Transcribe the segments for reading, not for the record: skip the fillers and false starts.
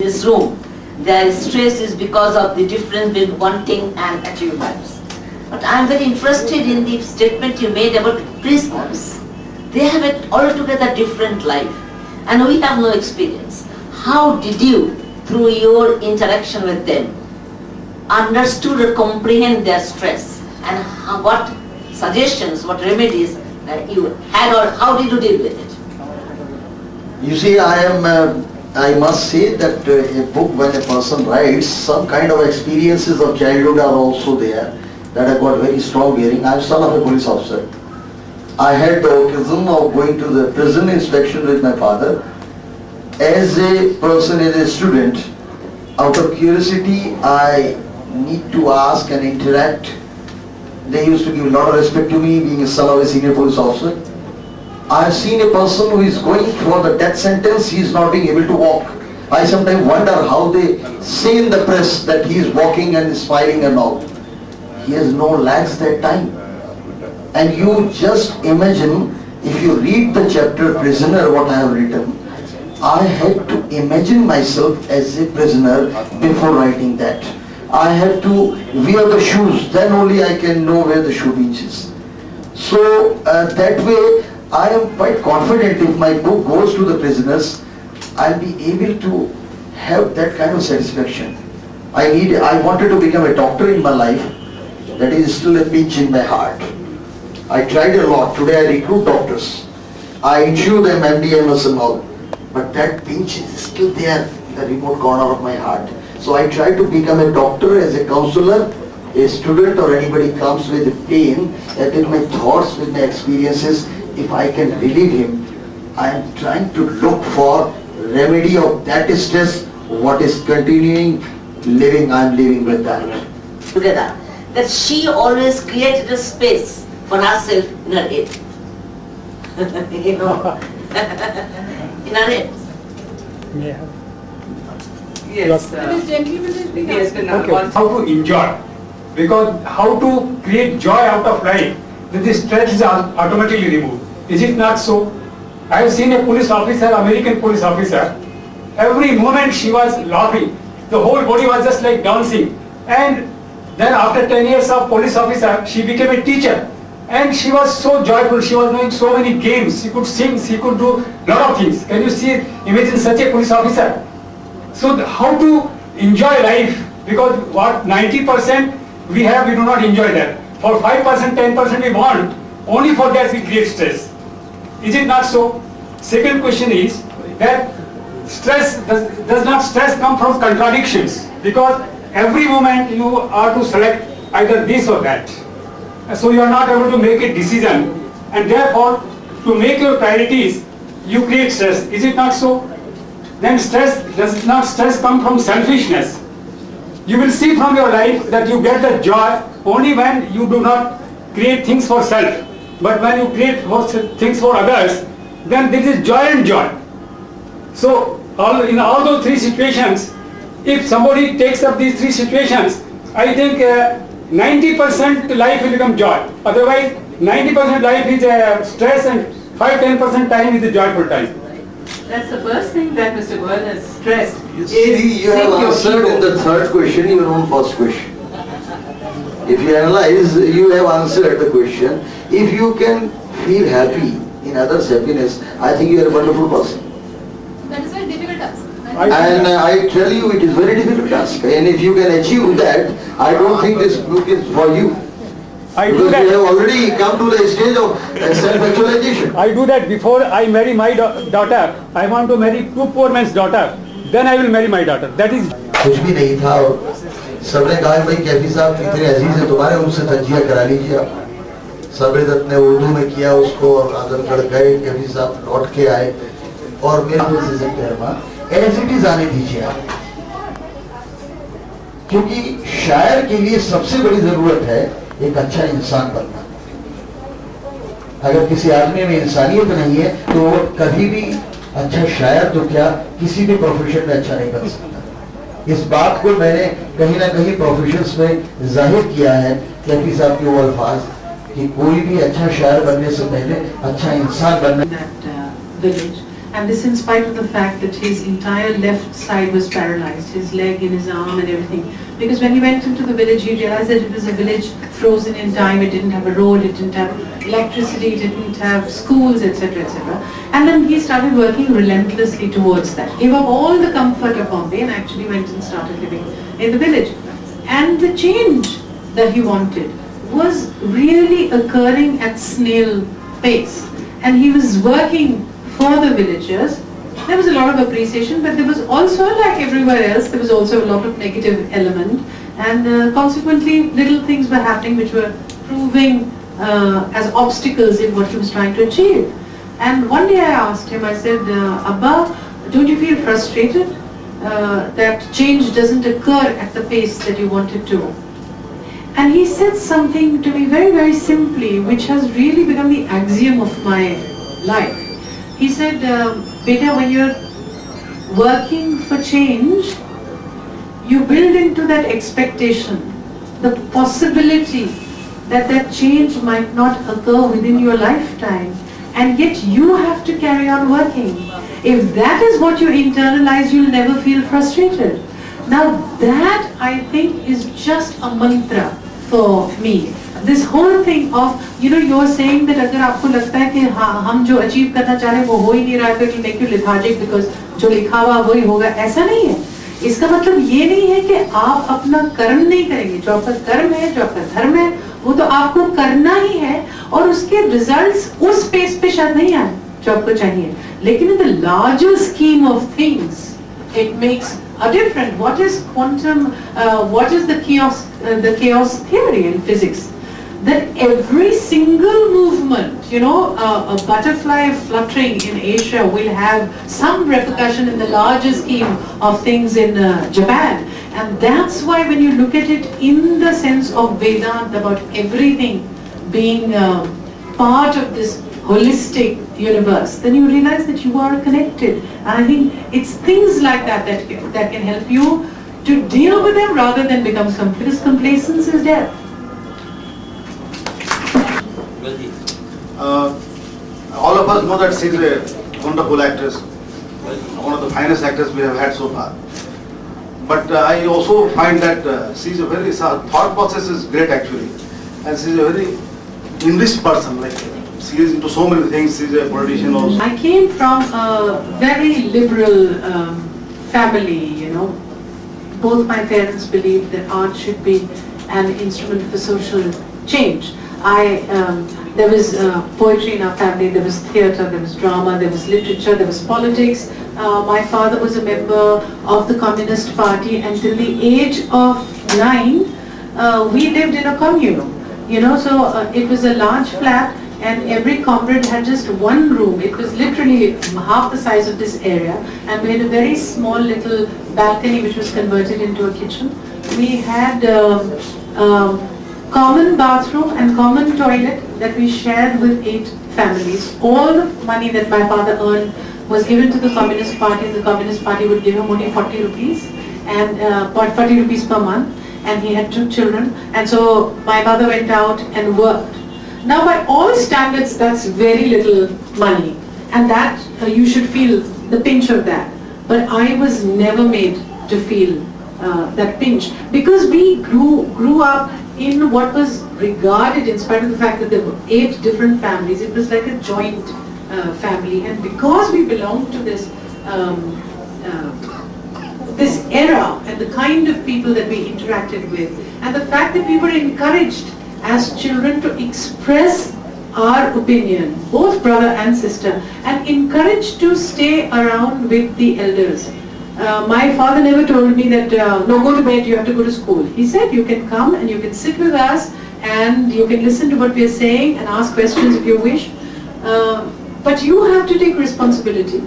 this room, their stress is because of the difference between wanting and achievements. But I am very interested in the statement you made about prisoners. They have an altogether different life and we have no experience. How did you, through your interaction with them, understood or comprehend their stress, and what suggestions, what remedies you had, or how did you deal with it? You see, I must say that a book, when a person writes, some kind of experiences of childhood are also there that have got very strong bearing. I am son of a police officer. I had the occasion of going to the prison inspection with my father. As a person, as a student, out of curiosity, I need to ask and interact. They used to give a lot of respect to me, being a son of a senior police officer. I have seen a person who is going for the death sentence, he is not being able to walk. I sometimes wonder how they say in the press that he is walking and smiling and all. He has no legs that time. And you just imagine, if you read the chapter Prisoner, what I have written, I had to imagine myself as a prisoner before writing that. I had to wear the shoes, then only I can know where the shoe pinch is. So that way, I am quite confident if my book goes to the prisoners, I'll be able to have that kind of satisfaction. I wanted to become a doctor in my life. That is still a pinch in my heart. I tried a lot. Today I recruit doctors. I issue them MD, MS and all. But that pinch is still there in the remote corner of my heart. So I try to become a doctor as a counselor. A student or anybody comes with pain, with my thoughts, with my experiences, if I can relieve him, I am trying to look for remedy of that stress. What is continuing living, I am living with that. Together, that she always created a space for herself in her head. You know, in her head. Yeah. Yes. This gentleman has been Yes, asked. Okay. How to enjoy? Because how to create joy out of life, then the stress is automatically removed. Is it not so? I have seen a police officer, American police officer, every moment she was laughing. The whole body was just like dancing. And then after 10 years of police officer, she became a teacher. And she was so joyful, she was doing so many games, she could sing, she could do lot of things. Can you imagine such a police officer? So how to enjoy life? Because what 90% we have, we do not enjoy that. For 5%, 10% we want, only for that we create stress. Is it not so? Second question is that stress, does not stress come from contradictions? Because every moment you are to select either this or that. So you are not able to make a decision, and therefore to make your priorities, you create stress. Is it not so? Then does not stress come from selfishness? You will see from your life that you get the joy only when you do not create things for self. But when you create things for others, then this is joy and joy. So in all those three situations, if somebody takes up these three situations, I think 90% life will become joy. Otherwise, 90% life is stress and 5-10% time is a joyful time. That's the first thing that Mr. Goel has stressed. You see, you have answered in the third question your own first question. If you analyze, you have answered the question. If you can feel happy in others' happiness, I think you are a wonderful person. That is a very difficult task. And I tell you, it is very difficult task. And if you can achieve that, I don't think this book is for you. Because you have already come to the stage of self-actualization. I do that before I marry my daughter. I want to marry two poor man's daughter. Then I will marry my daughter. That is. कुछ भी नहीं था और सबने कहा भाई कैफी साहब कितने अजीज है तुम्हारे, उनसे तजिया करा लीजिए आप. सबरे दत्त ने उर्दू में किया उसको और आजमगढ़ गए, कैफी साहब लौट के आए और मेरे को से सकते एज इट इज आने दीजिए आप. क्योंकि शायर के लिए सबसे बड़ी जरूरत है एक अच्छा इंसान बनना. अगर किसी आदमी में इंसानियत नहीं है तो वो कभी भी अच्छा शायर तो क्या किसी भी प्रोफेशन में अच्छा नहीं बन सकता. इस बात को मैंने कहीं ना कहीं प्रोफेशंस में जाहिर किया है कैफी साहब के वो अल्फाज कि कोई भी अच्छा शायर बनने से पहले अच्छा इंसान बनना. Village, And this in spite of the fact that his entire left side was paralyzed, his leg and his arm and everything. Because when he went into the village, he realized that it was a village frozen in time. It didn't have a road, it didn't have electricity, it didn't have schools, etc., etc. And then he started working relentlessly towards that. Gave up all the comfort of Bombay and actually went and started living in the village. And the change that he wanted was really occurring at snail pace. And he was working for the villagers. There was a lot of appreciation, but there was also, like everywhere else, there was also a lot of negative element. And consequently, little things were happening which were proving as obstacles in what he was trying to achieve. And one day I asked him, I said, Abba, don't you feel frustrated that change doesn't occur at the pace that you want it to? And he said something to me very, very simply, which has really become the axiom of my life. He said, Beta, when you're working for change, you build into that expectation the possibility that that change might not occur within your lifetime, and yet you have to carry on working. If that is what you internalize, you'll never feel frustrated. Now that, I think, is just a mantra for me. This whole thing of, you're saying that अगर आपको लगता है कि हम जो achieve करना चाह रहे हैं वो हो ही नहीं रहा है, तो it'll make you lethargic because जो लिखा हुआ वही होगा, ऐसा नहीं है. इसका मतलब ये नहीं है कि आप अपना कर्म नहीं करेंगे. जो आपका कर्म है, जो आपका धर्म है, वो तो आपको करना ही है, और उसके रिजल्ट्स उस पेस पे शायद नहीं आए जो आपको चाहिए. लेकिन in the larger scheme of things, it makes a difference. What is quantum? What is the chaos theory in physics? That every single movement, a butterfly fluttering in Asia will have some repercussion in the larger scheme of things in Japan. And that's why when you look at it in the sense of Vedanta, about everything being part of this holistic universe, then you realize that you are connected. And I think it's things like that that can help you to deal with them rather than become because complacence is death. All of us know that she is a wonderful actress, one of the finest actors we have had so far. But I also find that she's a very, thought process is great actually, and she's a very English person. Like she is into so many things. She's a politician also. I came from a very liberal family. Both my parents believed that art should be an instrument for social change. There was poetry in our family, there was theatre, there was drama, there was literature, there was politics. My father was a member of the Communist Party, and till the age of 9, we lived in a commune. So it was a large flat, and every comrade had just one room. It was literally half the size of this area, and we had a very small little balcony which was converted into a kitchen. We had common bathroom and common toilet that we shared with 8 families. All the money that my father earned was given to the Communist Party, and the Communist Party would give him only 40 rupees and 40 rupees per month, and he had 2 children, and so my mother went out and worked. Now by all standards, that's very little money, and that you should feel the pinch of that. But I was never made to feel that pinch, because we grew up in what was regarded, in spite of the fact that there were 8 different families, it was like a joint family. And because we belonged to this this era and the kind of people that we interacted with, and the fact that we were encouraged as children to express our opinion, both brother and sister, and encouraged to stay around with the elders. My father never told me that, no, go to bed, you have to go to school. He said, you can come and you can sit with us and you can listen to what we are saying and ask questions if you wish. But you have to take responsibility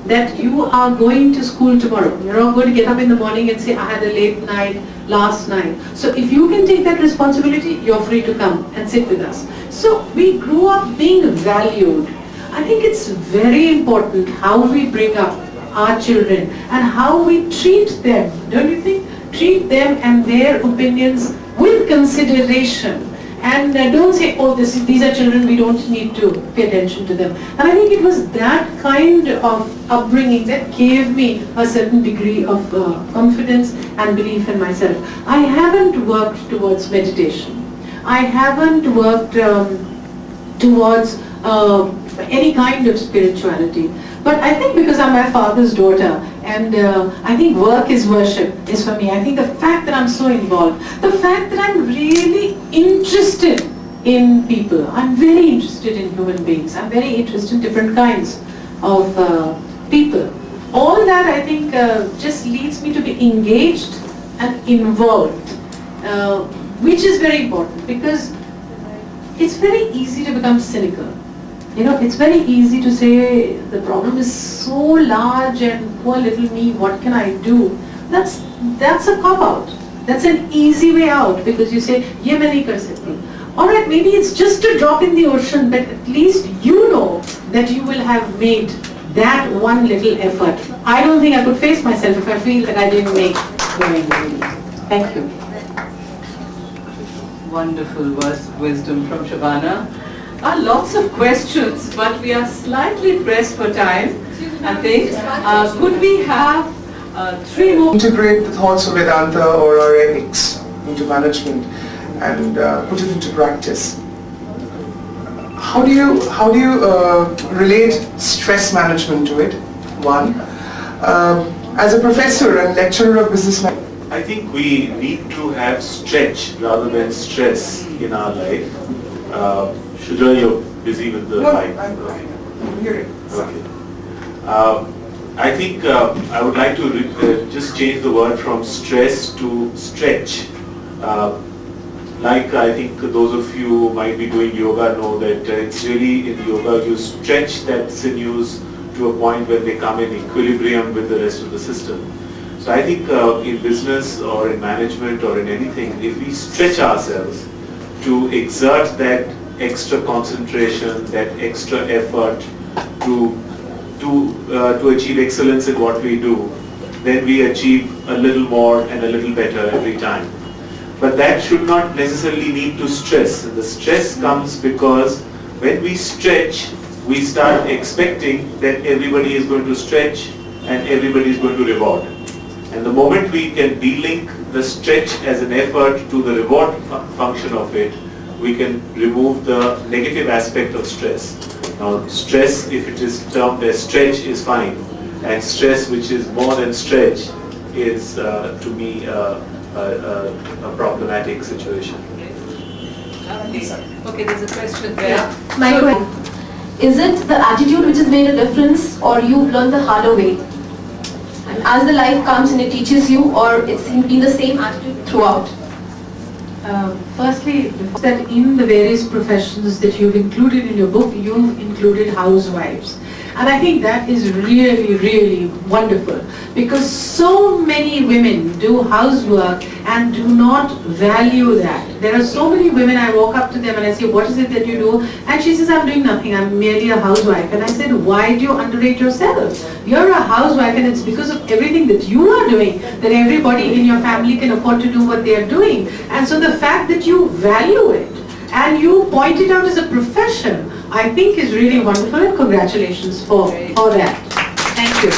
that you are going to school tomorrow. You're not going to get up in the morning and say, I had a late night last night. So if you can take that responsibility, you're free to come and sit with us. So we grew up being valued. I think it's very important how we bring up our children and how we treat them, don't you think? Treat them and their opinions with consideration And don't say, oh, these are children, we don't need to pay attention to them. And I think it was that kind of upbringing that gave me a certain degree of confidence and belief in myself. I haven't worked towards meditation. I haven't worked towards any kind of spirituality. But I think because I'm my father's daughter, and I think work is worship is for me. I think the fact that I'm so involved, the fact that I'm really interested in people, I'm very interested in human beings, I'm very interested in different kinds of people. All that I think just leads me to be engaged and involved, which is very important because it's very easy to become cynical. You know, it's very easy to say the problem is so large and poor little me, what can I do? That's a cop-out. That's an easy way out because you say, ye main nahi kar sakti. Alright, maybe it's just a drop in the ocean, but at least you know that you will have made that one little effort. I don't think I could face myself if I feel that I didn't make going. Thank you. Wonderful wisdom from Shabana. Lots of questions, but we are slightly pressed for time, I think. Could we have 3 more? Integrate the thoughts of Vedanta or our ethics into management and put it into practice. How do you relate stress management to it? One, as a professor and lecturer of business management. I think we need to have stretch rather than stress in our life. Shudra, you're busy with the mic. I'm hearing. Okay. I think I would like to just change the word from stress to stretch. Like I think those of you who might be doing yoga know that it's really in yoga you stretch that sinews to a point where they come in equilibrium with the rest of the system. So I think in business or in management or in anything, if we stretch ourselves to exert that extra concentration, that extra effort to achieve excellence in what we do, then we achieve a little more and a little better every time. But that should not necessarily lead to stress. And the stress comes because when we stretch, we start expecting that everybody is going to stretch and everybody is going to reward. And the moment we can de-link the stretch as an effort to the reward function of it, we can remove the negative aspect of stress. Now stress, if it is termed as stretch, is fine, and stress which is more than stretch is to me a problematic situation. Okay, there's a question there. Yeah. My question, is it the attitude which has made a difference, or you've learned the harder way? And as the life comes and it teaches you, or it's been the same attitude throughout? Firstly, that in the various professions that you've included in your book, you've included housewives. And I think that is really, really wonderful because so many women do housework and do not value that. There are so many women, I walk up to them and I say, what is it that you do? And she says, I'm doing nothing, I'm merely a housewife. And I said, why do you underrate yourself? You're a housewife and it's because of everything that you are doing that everybody in your family can afford to do what they are doing. And so the fact that you value it and you point it out as a profession, I think is really wonderful, and congratulations for that. Thank you.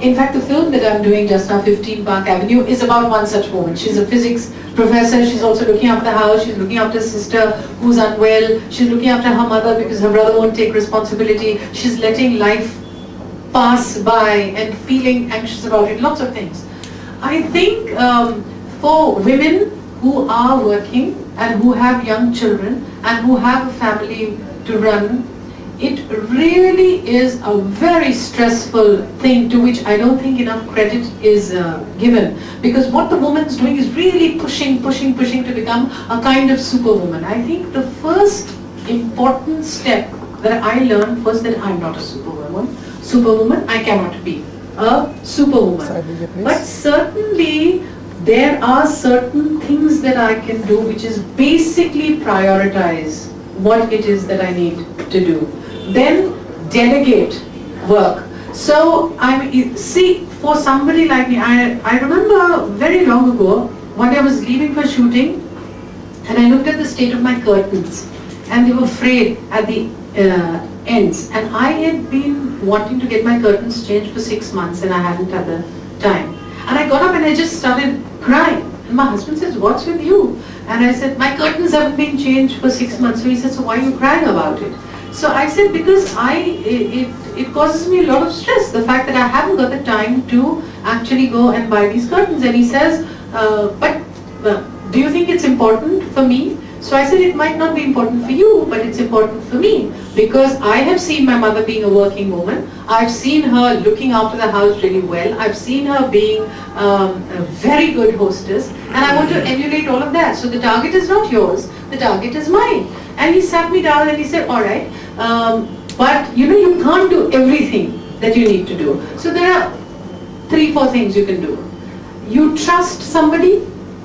In fact, the film that I'm doing just now, 15 Park Avenue, is about one such woman. She's a physics professor, she's also looking after the house, she's looking after a sister who's unwell, she's looking after her mother because her brother won't take responsibility, she's letting life pass by and feeling anxious about it, lots of things. I think for women who are working and who have young children and who have a family to run, it really is a very stressful thing to which I don't think enough credit is given. Because what the woman's doing is really pushing to become a kind of superwoman. I think the first important step that I learned was that I'm not a superwoman. Superwoman, I cannot be a superwoman. But certainly there are certain things that I can do which is basically prioritize what it is that I need to do. Then delegate work. So see, for somebody like me, I remember very long ago, one day I was leaving for shooting And I looked at the state of my curtains, and they were frayed at the ends. And I had been wanting to get my curtains changed for 6 months, and I hadn't had the time. And I got up and I just started crying. And my husband says, "What's with you?" And I said, "My curtains haven't been changed for 6 months." So he said, "So why are you crying about it?" So I said, "Because it causes me a lot of stress, the fact that I haven't got the time to actually go and buy these curtains." And he says, "But do you think it's important for me?" So I said, "It might not be important for you, but it's important for me, because I have seen my mother being a working woman. I've seen her looking after the house really well. I've seen her being a very good hostess, and I want to emulate all of that. So the target is not yours, the target is mine." And he sat me down and he said, "All right, but you know, you can't do everything that you need to do. So there are 3-4 things you can do. You trust somebody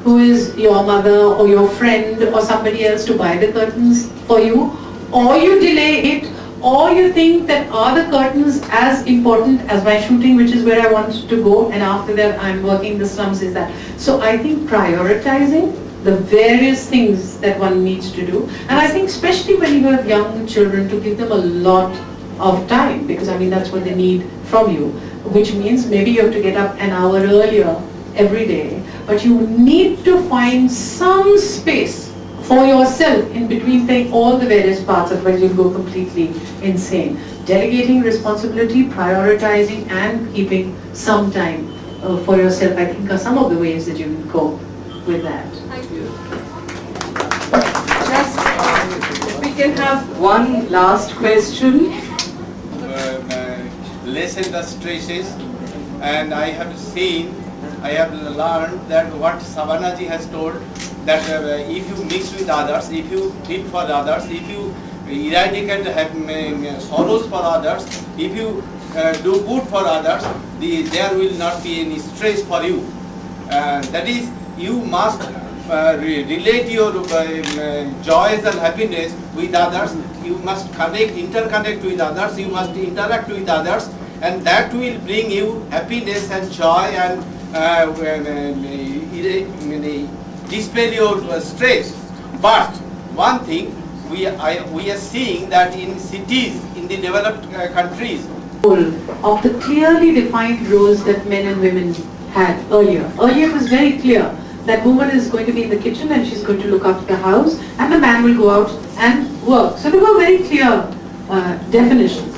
who is your mother or your friend or somebody else to buy the curtains for you, or you delay it, or you think that are the curtains as important as my shooting, which is where I want to go, and after that I'm working the slums, is that." So I think prioritizing the various things that one needs to do, and I think especially when you have young children, to give them a lot of time, because I mean that's what they need from you, which means maybe you have to get up an hour earlier every day, but you need to find some space for yourself in between playing all the various parts, otherwise you'll go completely insane. Delegating responsibility, prioritizing, and keeping some time for yourself, I think, are some of the ways that you can cope with that. Thank you. Just, we can have one last question. Lessen the stresses, and I have learned that what Savanaji has told, that if you mix with others, if you treat for others, if you eradicate sorrows for others, if you do good for others, there will not be any stress for you. That is, you must relate your joys and happiness with others. You must interconnect with others. You must interact with others, and that will bring you happiness and joy and dispel your stress. But one thing we are seeing that in cities, in the developed countries, of the clearly defined roles that men and women had earlier. Earlier it was very clear that woman is going to be in the kitchen and she's going to look after the house, and the man will go out and work. So there were very clear definitions.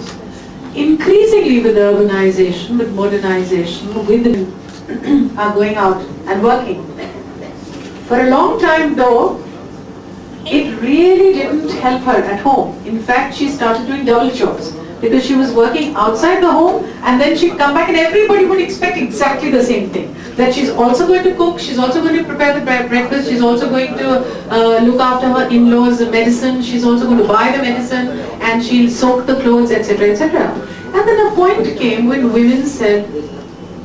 Increasingly with urbanization, with modernization, women are going out and working. For a long time though, it really didn't help her at home. In fact, she started doing double jobs, because she was working outside the home, and then she'd come back and everybody would expect exactly the same thing. That she's also going to cook, she's also going to prepare the breakfast, she's also going to look after her in-laws' medicine, she's also going to buy the medicine, and she'll soak the clothes, etc., etc. And then a point came when women said,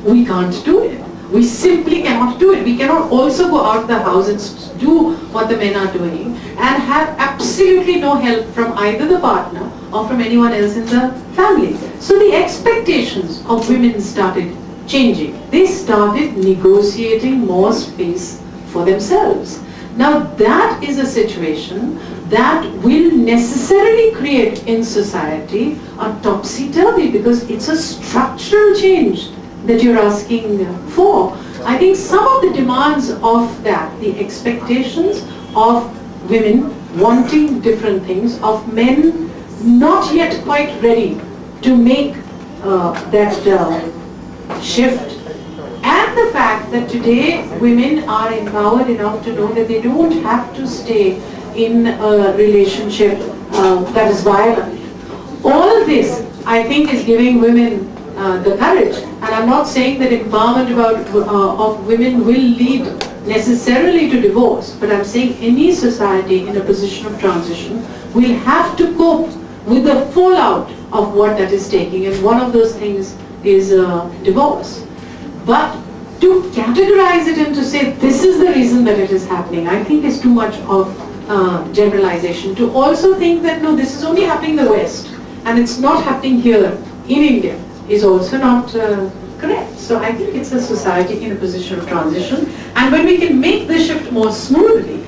"We can't do it. We simply cannot do it. We cannot also go out the house and do what the men are doing and have absolutely no help from either the partner or from anyone else in the family." So the expectations of women started changing. They started negotiating more space for themselves. Now that is a situation that will necessarily create in society a topsy-turvy, because it's a structural change that you're asking for. I think some of the demands of that, the expectations of women wanting different things, of men not yet quite ready to make that shift, and the fact that today women are empowered enough to know that they don't have to stay in a relationship that is violent. All this, I think, is giving women the courage. And I'm not saying that empowerment of women will lead necessarily to divorce, but I'm saying any society in a position of transition will have to cope with the fallout of what that is taking, and one of those things is divorce. But to categorize it and to say this is the reason that it is happening, I think is too much of generalization. To also think that no, this is only happening in the West and it's not happening here in India is also not correct. So I think it's a society in a position of transition, and when we can make the shift more smoothly,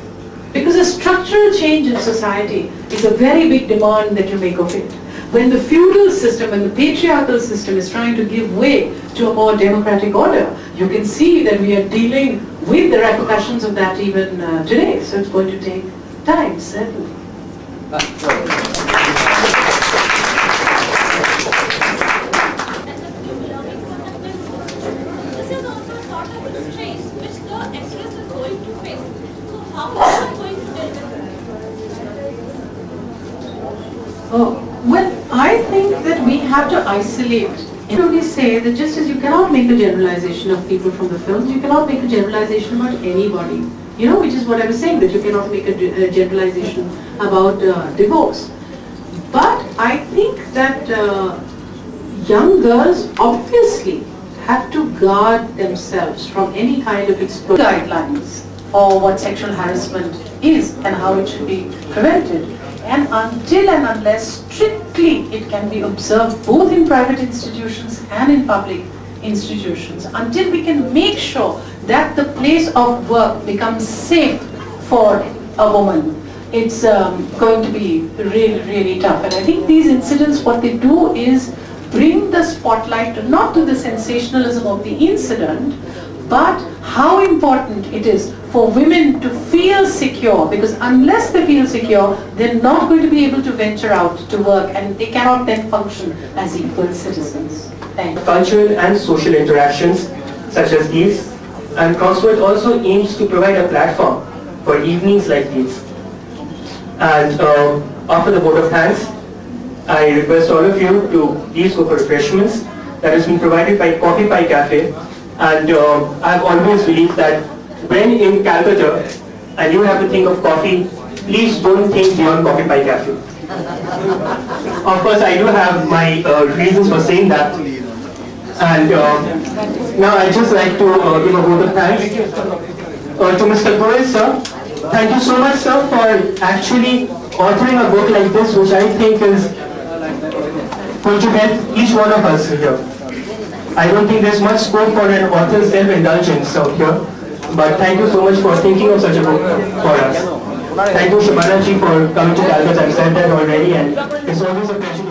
Because a structural change in society is a very big demand that you make of it. When the feudal system, when the patriarchal system is trying to give way to a more democratic order, you can see that we are dealing with the repercussions of that even today. So it's going to take time, certainly. Oh, well, I think that we have to isolate. I only say that just as you cannot make a generalization of people from the films, you cannot make a generalization about anybody. You know, which is what I was saying, that you cannot make a generalization about divorce. But I think that young girls obviously have to guard themselves from any kind of exposure guidelines or what sexual harassment is and how it should be prevented. And until and unless strictly it can be observed both in private institutions and in public institutions, until we can make sure that the place of work becomes safe for a woman, it's going to be really, really tough. And I think these incidents, what they do is bring the spotlight not to the sensationalism of the incident, but how important it is for women to feel secure, because unless they feel secure, they're not going to be able to venture out to work and they cannot then function as equal citizens. Thank you. Cultural and social interactions such as these, and Crossword also aims to provide a platform for evenings like these. And after the vote of thanks, I request all of you to please go for refreshments that has been provided by Coffee Pie Cafe. And I've always believed that when in Calcutta and you have to think of coffee, please don't think beyond Coffee Pie Cafe. Of course, I do have my reasons for saying that. And now I'd just like to give a vote of thanks to Mr. Goel, sir. Thank you so much, sir, for actually authoring a book like this, which I think is going to help each one of us here. I don't think there's much scope for an author's self-indulgence out here, but thank you so much for thinking of such a book for us. Thank you, Shabana ji, for coming to Calcutta. I've said that already, and it's always a pleasure.